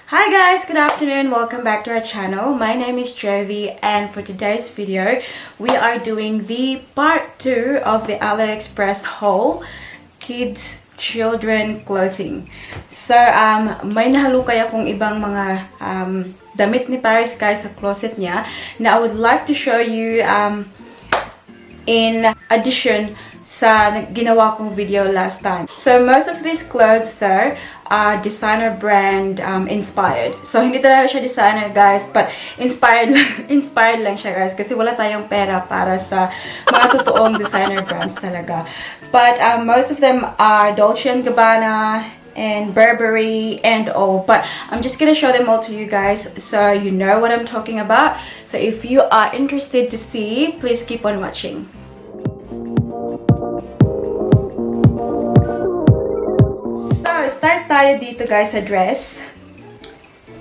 Hi guys, good afternoon. Welcome back to our channel. My name is Jervy, and for today's video, we are doing the part 2 of the AliExpress haul, kids, children clothing. So, may nahalukay akong ibang mga damit ni Paris guys sa closet niya na I would like to show you in addition sa ginawa kong video last time. So, most of these clothes there are designer brand inspired. So, hindi talaga siya designer guys, but inspired lang siya guys kasi wala tayong pera para sa mga totoong designer brands talaga. But most of them are Dolce & Gabbana and Burberry and all, but I'm just gonna show them all to you guys so you know what I'm talking about. So, if you are interested to see, please keep on watching. Start tayo dito guys sa dress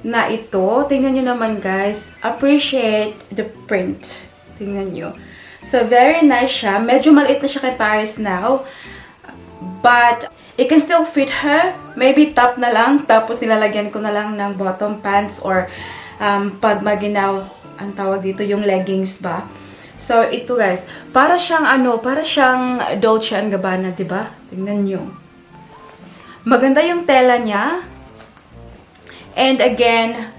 na ito. Tingnan nyo naman guys. Appreciate the print. Tingnan nyo. So, very nice siya. Medyo maliit na siya kay Paris now. But, it can still fit her. Maybe top na lang. Tapos, nilalagyan ko na lang ng bottom pants or pag maginaw, ang tawag dito, yung leggings ba. So, ito guys. Para siyang Dolce & Gabbana, diba? Tingnan nyo. Maganda yung tela niya. And again,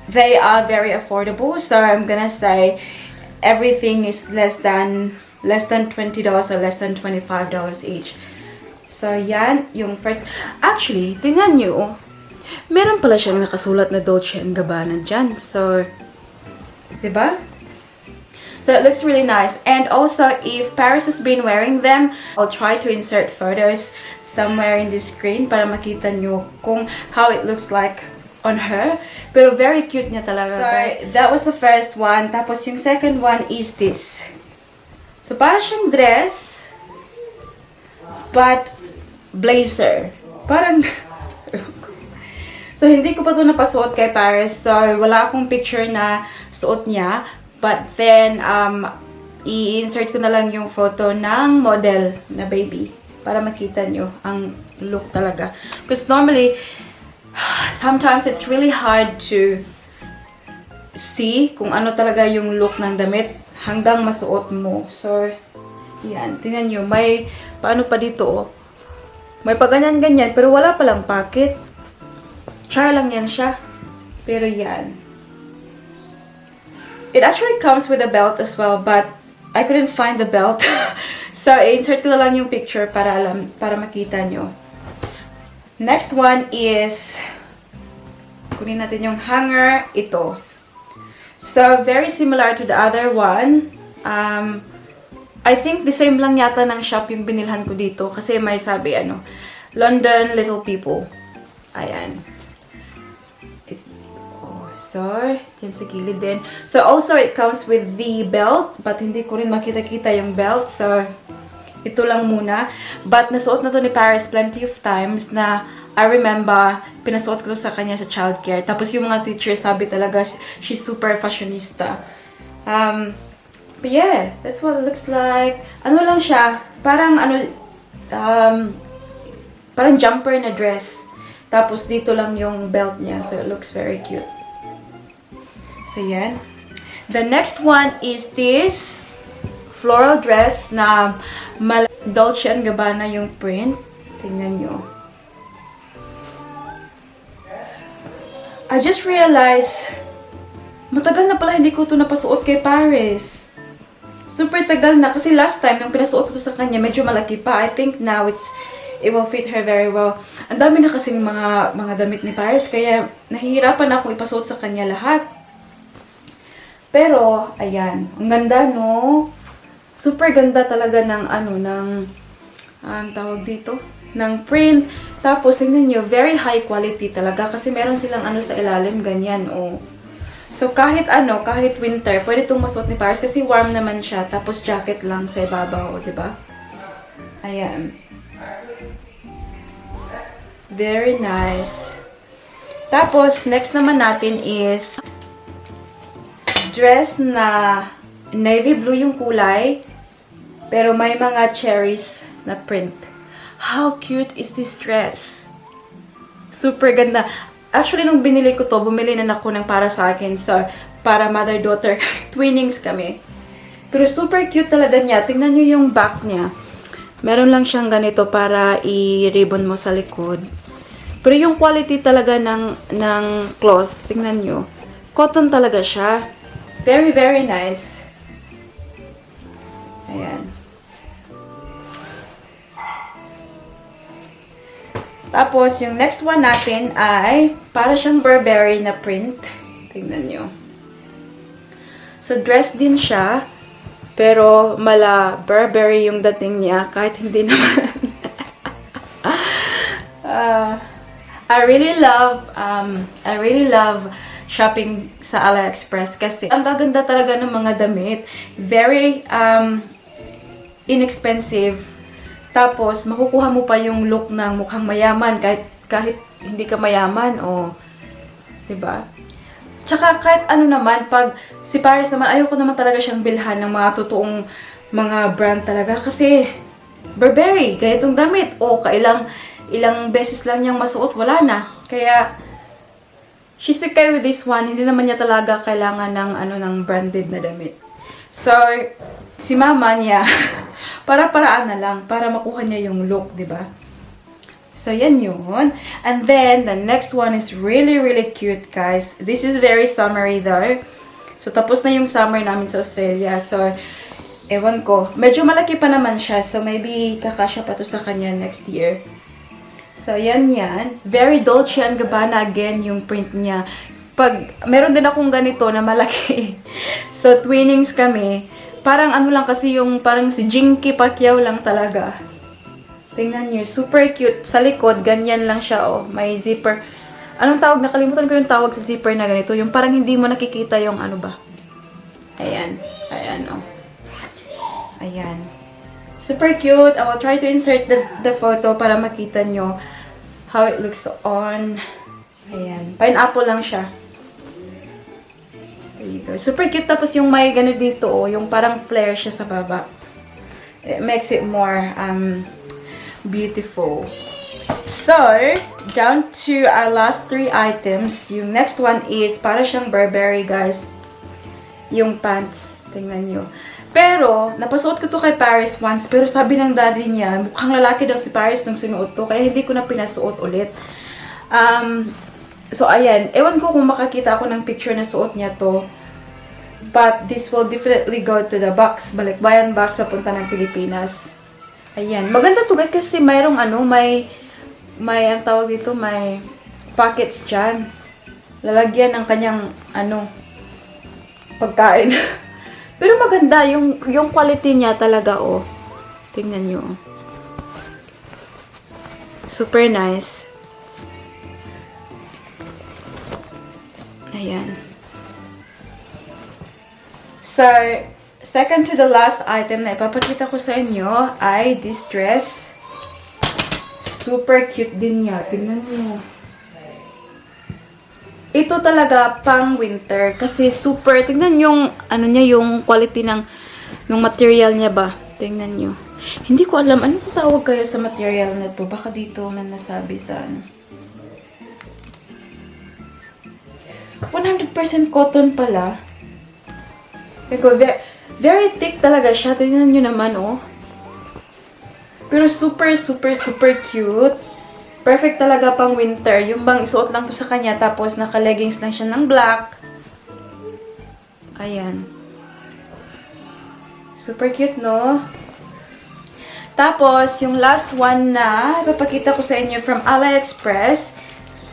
they are very affordable. So I'm gonna say everything is less than $20 or less than $25 each. So yan, yung first. Actually, tingnan nyo. Meron pala siyang nakasulat na Dolce & Gabbana dyan. So, diba? So it looks really nice. And also, if Paris has been wearing them, I'll try to insert photos somewhere in the screen para makita nyo kung how it looks like on her. Pero very cute niya talaga, guys. So, that was the first one. Tapos yung second one is this. So, para siyang dress, but blazer. Parang... So, hindi ko pa ito napasuot kay Paris. So, wala akong picture na suot niya. But then, i-insert ko na lang yung photo ng model na baby para makita nyo ang look talaga. Because normally, sometimes it's really hard to see kung ano talaga yung look ng damit hanggang masuot mo. So, yan. Tingnan nyo. May, paano pa dito, oh. May paganyan-ganyan, pero wala palang pocket. Try lang yan siya. Pero yan. It actually comes with a belt as well, but I couldn't find the belt. So, insert ko na lang yung picture para makita nyo. Next one is, kunin natin yung hanger. Ito. So, very similar to the other one. I think the same lang yata ng shop yung binilhan ko dito. Kasi may sabi, London Little People. Ayan. So, yan sa gilid din. So, also, it comes with the belt. But, hindi ko rin makita-kita yung belt. So, ito lang muna. But, nasuot na to ni Paris plenty of times na I remember, pinasuot ko to sa kanya sa childcare. Tapos, yung mga teachers sabi talaga, she's super fashionista. But yeah, that's what it looks like. Ano lang siya? Parang, parang jumper na dress. Tapos, dito lang yung belt niya. So, it looks very cute. So, yan. The next one is this floral dress na Dolce & Gabbana yung print. Tingnan nyo. I just realized, matagal na pala hindi ko ito napasuot kay Paris. Super tagal na. Kasi last time, nung pinasuot ko ito sa kanya, medyo malaki pa. I think now it will fit her very well. Ang dami na kasing mga damit ni Paris, kaya nahihirapan ako ipasuot sa kanya lahat. Pero, ayan. Ang ganda, no? Super ganda talaga ng, tawag dito, ng print. Tapos, tingnan nyo, very high quality talaga. Kasi meron silang sa ilalim, ganyan, oh. So, kahit winter, pwede itong masuot ni Paris kasi warm naman siya. Tapos, jacket lang sa ibabaw, diba? Ayan. Very nice. Tapos, next naman natin is dress na navy blue yung kulay, pero may mga cherries na print. How cute is this dress? Super ganda. Actually, nung binili ko to, bumili na ako ng para sa akin. So, para mother-daughter. Twinnings kami. Pero super cute talaga niya. Tingnan nyo yung back niya. Meron lang siyang ganito para i-ribbon mo sa likod. Pero yung quality talaga ng cloth, tingnan nyo. Cotton talaga siya. Very, very nice. Ayan. Tapos, yung next one natin ay para siyang Burberry na print. Tingnan nyo. So, dress din siya. Pero, mala Burberry yung dating niya. Kahit hindi naman. I really love shopping sa AliExpress kasi ang gaganda talaga ng mga damit. Very inexpensive. Tapos, makukuha mo pa yung look ng mukhang mayaman kahit hindi ka mayaman o, diba? Tsaka kahit ano naman, pag si Paris naman, ayoko naman talaga siyang bilhan ng mga totoong mga brand talaga kasi Burberry, ganitong damit. O, ilang beses lang niyang masuot, wala na. Kaya, she's okay with this one. Hindi naman niya talaga kailangan ng branded na damit. So, si mama niya, para-paraan na lang, para makuha niya yung look, di ba? So, yan yun. And then, the next one is really, really cute, guys. This is very summery though. So, tapos na yung summer namin sa Australia. So, ewan ko. Medyo malaki pa naman siya. So, maybe kakasya pa to sa kanya next year. So, yan. Very Dolce & Gabbana again yung print niya. Meron din akong ganito na malaki. So, twinnings kami. Parang ano lang kasi yung parang si Jinky Pacquiao lang talaga. Tingnan nyo, super cute. Sa likod, ganyan lang siya, oh. May zipper. Anong tawag? Nakalimutan ko yung tawag sa zipper na ganito. Yung parang hindi mo nakikita yung ano ba. Ayan, oh. Ayan. Super cute. I will try to insert the photo para makita nyo how it looks on. Ayan. Pineapple lang siya. There you go. Super cute. Tapos yung may gano dito, oh, yung parang flare siya sa baba. It makes it more beautiful. So, down to our last 3 items. Yung next one is para siyang Burberry, guys. Yung pants. Tingnan nyo. Pero, napasuot ko to kay Paris once. Pero sabi ng daddy niya, mukhang lalaki daw si Paris nung sinuot to. Kaya hindi ko na pinasuot ulit. So, ayan. Ewan ko kung makakita ako ng picture na suot niya to. But, this will definitely go to the box. Balikbayan box, papunta ng Pilipinas. Ayan. Maganda to guys kasi mayroong may ang tawag dito, may pockets dyan. Lalagyan ng kanyang, pagkain. Pero maganda. Yung quality niya talaga, oh. Tingnan nyo. Super nice. Ayan. So, second to the last item na ipapakita ko sa inyo ay this dress. Super cute din niya. Tingnan niyo. Ito talaga pang winter kasi super, tingnan yung yung quality ng material niya ba. Tingnan niyo. Hindi ko alam ano tawag kaya sa material na to. Baka dito man nasabi sa 100% cotton pala. Very thick talaga siya. Tingnan nyo naman, oh. Pero super, super, super cute. Perfect talaga pang winter. Yung bang isuot lang to sa kanya, tapos naka-leggings lang siya ng black. Ayan. Super cute, no? Tapos, yung last one na ipapakita ko sa inyo from AliExpress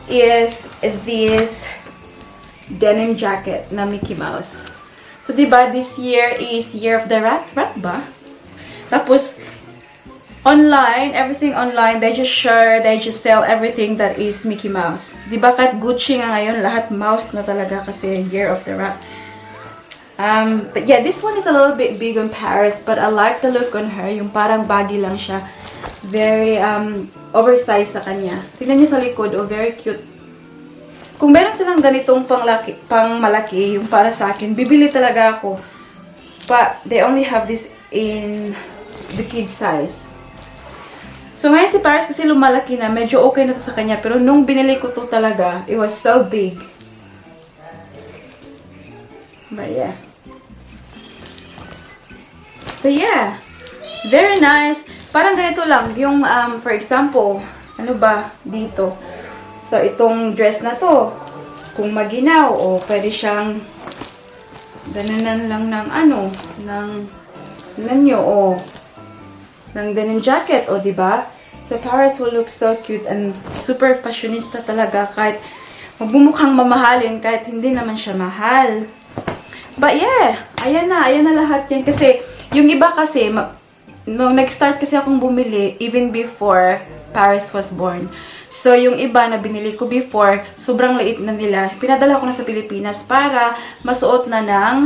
is this denim jacket na Mickey Mouse. So, diba, this year is Year of the Rat? Rat ba? Tapos, online, everything online, they just sell everything that is Mickey Mouse. Diba, kahit Gucci nga ngayon, lahat mouse na talaga kasi Year of the Rat. But yeah, this one is a little bit big on Paris, but I like the look on her. Yung parang baggy lang siya. Very, oversized sa kanya. Tignan niyo sa likod, oh, very cute. Kung meron silang ganitong pang malaki, yung para sa akin, bibili talaga ako. But they only have this in the kid size. So ngayon si Paris kasi lumalaki na, medyo okay na to sa kanya. Pero nung binili ko to talaga, it was so big. But yeah. So yeah, very nice. Parang ganito lang, yung for example, ano ba dito? So itong dress na to, kung maginaw, o pwede siyang gananan lang ng ano, ng nanyo, o ng denim jacket, o diba? So Paris will look so cute and super fashionista talaga, kahit magbumukhang mamahalin, kahit hindi naman siya mahal. But yeah, ayan na lahat yan. Kasi, yung iba kasi, nung nag-start kasi akong bumili, even before Paris was born. So, yung iba na binili ko before, sobrang liit na nila. Pinadala ko na sa Pilipinas para masuot na ng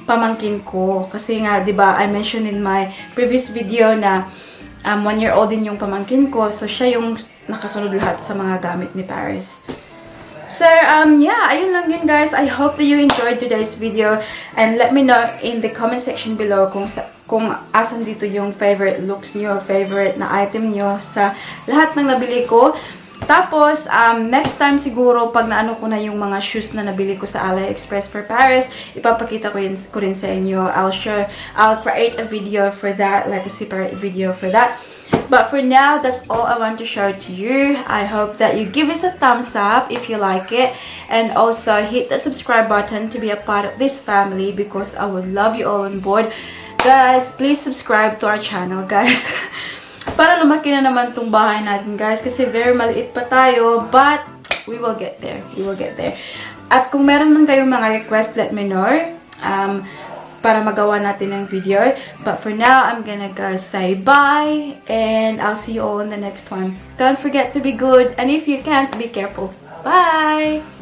pamangkin ko. Kasi nga, di ba, I mentioned in my previous video na 1-year-old din yung pamangkin ko. So, siya yung nakasunod lahat sa mga gamit ni Paris. So, yeah, ayun lang yun, guys. I hope that you enjoyed today's video. And let me know in the comment section below kung asan dito yung favorite looks nyo, favorite na item nyo sa lahat ng nabili ko. Tapos, next time siguro, pag naano ko na yung mga shoes na nabili ko sa AliExpress for Paris, ipapakita ko rin sa inyo. I'll create a video for that, like a separate video for that. But for now, that's all I want to share to you. I hope that you give us a thumbs up if you like it. And also, hit the subscribe button to be a part of this family because I would love you all on board. Guys, please subscribe to our channel, guys. Para lumaki na naman tong bahay natin, guys. Kasi very maliit pa tayo. But, we will get there. We will get there. At kung meron man kayong mga request, let me know. Para magawa natin ng video. But for now, I'm gonna go say bye. And I'll see you all in the next one. Don't forget to be good. And if you can't, be careful. Bye!